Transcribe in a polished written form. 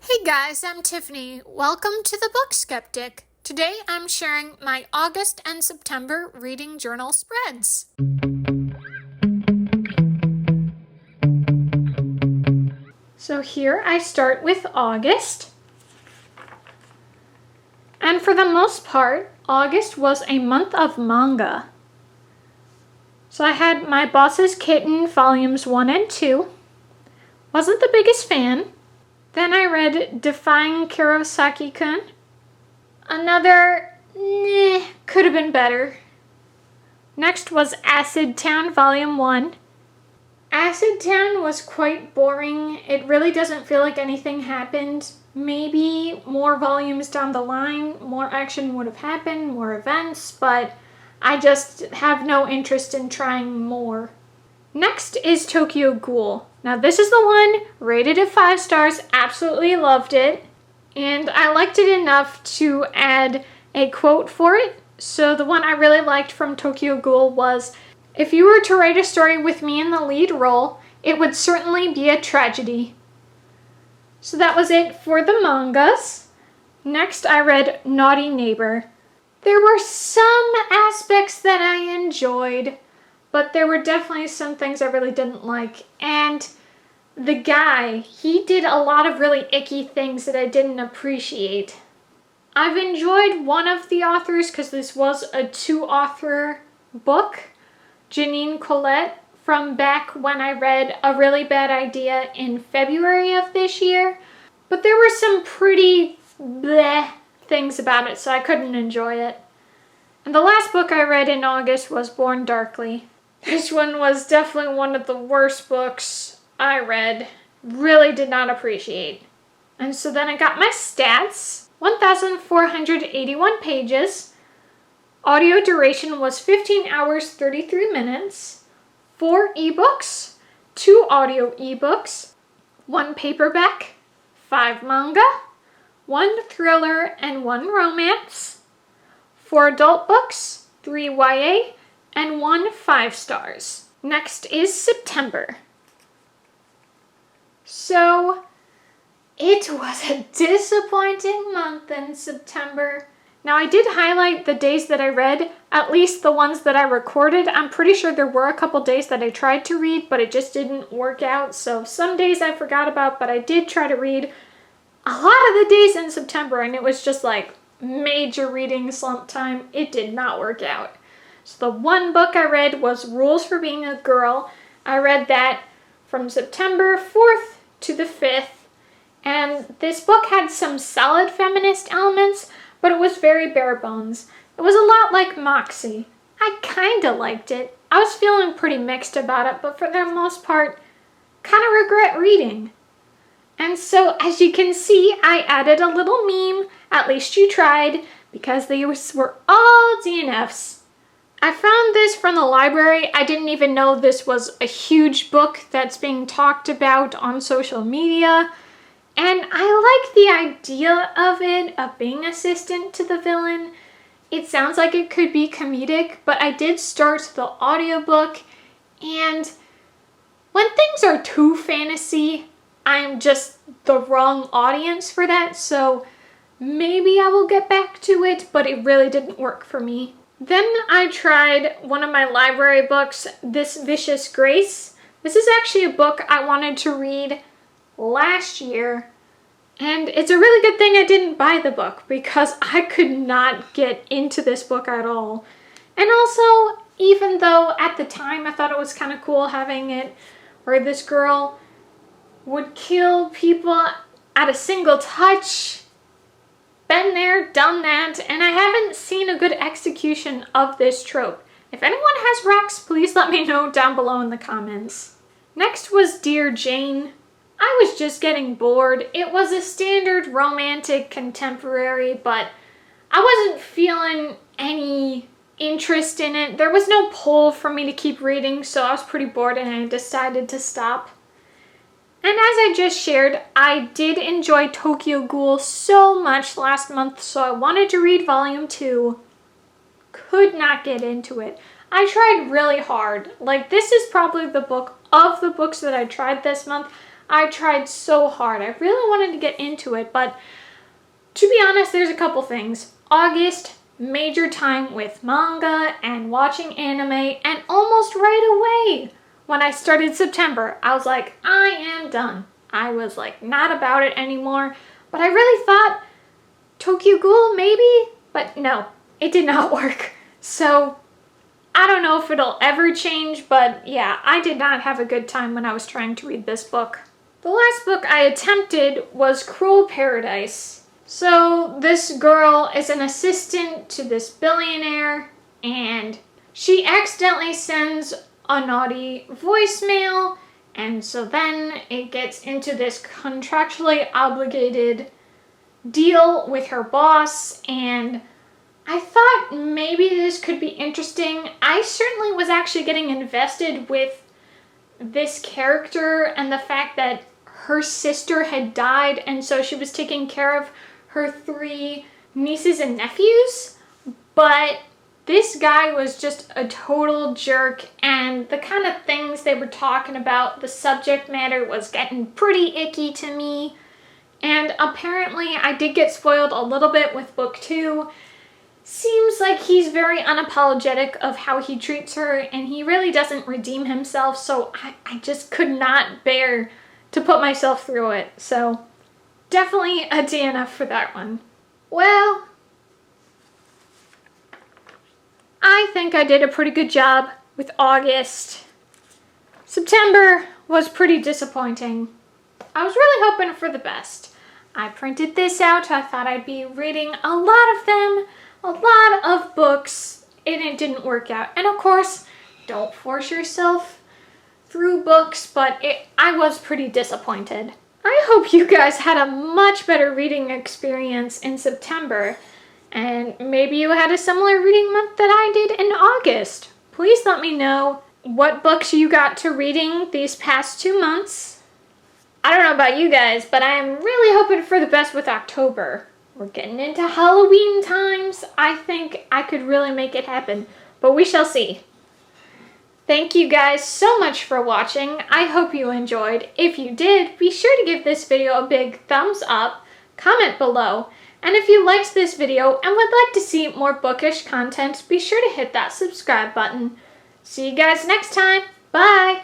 Hey guys, I'm Tiffany. Welcome to the Book Skeptic. Today I'm sharing my August and September reading journal spreads. So here I start with August. And for the most part, August was a month of manga. So I had My Boss's Kitten volumes 1 and 2. Wasn't the biggest fan. Then I read Defying Kurosaki-kun. Another, could have been better. Next was Acid Town Volume 1. Acid Town was quite boring. It really doesn't feel like anything happened. Maybe more volumes down the line, more action would have happened, more events, but I just have no interest in trying more. Next is Tokyo Ghoul. Now this is the one rated at 5 stars, absolutely loved it, and I liked it enough to add a quote for it. So the one I really liked from Tokyo Ghoul was, "If you were to write a story with me in the lead role, it would certainly be a tragedy." So that was it for the mangas. Next I read Naughty Neighbor. There were some aspects that I enjoyed, but there were definitely some things I really didn't like. And the guy, he did a lot of really icky things that I didn't appreciate. I've enjoyed one of the authors because this was a 2-author book, Jeannine Colette, from back when I read A Really Bad Idea in February of this year. But there were some pretty bleh things about it, so I couldn't enjoy it. And the last book I read in August was Born Darkly. This one was definitely one of the worst books I read. Really did not appreciate. And so then I got my stats. 1,481 pages. Audio duration was 15 hours, 33 minutes. 4 ebooks, 2 audio ebooks, 1 paperback, 5 manga, 1 thriller, and 1 romance. 4 adult books, 3 YA, and 1 5 stars. Next is September. So it was a disappointing month in September. Now I did highlight the days that I read, at least the ones that I recorded. I'm pretty sure there were a couple days that I tried to read, but it just didn't work out. So some days I forgot about, but I did try to read a lot of the days in September, and it was just like major reading slump time. It did not work out. So the one book I read was Rules for Being a Girl. I read that from September 4th to the 5th. And this book had some solid feminist elements, but it was very bare bones. It was a lot like Moxie. I kinda liked it. I was feeling pretty mixed about it, but for the most part, kinda regret reading. And so, as you can see, I added a little meme, "At least you tried," because these were all DNFs. I found this from the library. I didn't even know this was a huge book that's being talked about on social media. And I like the idea of it, of being assistant to the villain. It sounds like it could be comedic, but I did start the audiobook, and when things are too fantasy, I'm just the wrong audience for that, so maybe I will get back to it, but it really didn't work for me. Then I tried one of my library books, This Vicious Grace. This is actually a book I wanted to read last year, and it's a really good thing I didn't buy the book because I could not get into this book at all. And also, even though at the time I thought it was kind of cool having it where this girl would kill people at a single touch, been there, done that, and I haven't seen a good execution of this trope. If anyone has recs, please let me know down below in the comments. Next was Dear Jane. I was just getting bored. It was a standard romantic contemporary, but I wasn't feeling any interest in it. There was no pull for me to keep reading, so I was pretty bored and I decided to stop. And as I just shared, I did enjoy Tokyo Ghoul so much last month, so I wanted to read volume 2. Could not get into it. I tried really hard. Like, this is probably the book of the books that I tried this month I tried so hard. I really wanted to get into it, but to be honest, there's a couple things. August, major time with manga and watching anime, and almost right away when I started September, I was like, I am done. I was like not about it anymore, but I really thought Tokyo Ghoul maybe, but no, it did not work. So I don't know if it'll ever change, but yeah, I did not have a good time when I was trying to read this book. The last book I attempted was Cruel Paradise. So this girl is an assistant to this billionaire, and she accidentally sends a naughty voicemail, and so then it gets into this contractually obligated deal with her boss, and I thought maybe this could be interesting. I certainly was actually getting invested with this character and the fact that her sister had died, and so she was taking care of her 3 nieces and nephews, but this guy was just a total jerk, and the kind of things they were talking about, the subject matter was getting pretty icky to me, and apparently I did get spoiled a little bit with book 2. Seems like he's very unapologetic of how he treats her, and he really doesn't redeem himself, so I just could not bear to put myself through it, so definitely a DNF for that one. Well, I think I did a pretty good job with August. September was pretty disappointing. I was really hoping for the best. I printed this out. I thought I'd be reading a lot of them, a lot of books, and it didn't work out. And of course, don't force yourself through books, but I was pretty disappointed. I hope you guys had a much better reading experience in September, and maybe you had a similar reading month that I did in August. Please let me know what books you got to reading these past 2 months. I don't know about you guys, but I am really hoping for the best with October. We're getting into Halloween times. I think I could really make it happen, but we shall see. Thank you guys so much for watching. I hope you enjoyed. If you did, be sure to give this video a big thumbs up, comment below, and if you liked this video and would like to see more bookish content, be sure to hit that subscribe button. See you guys next time. Bye!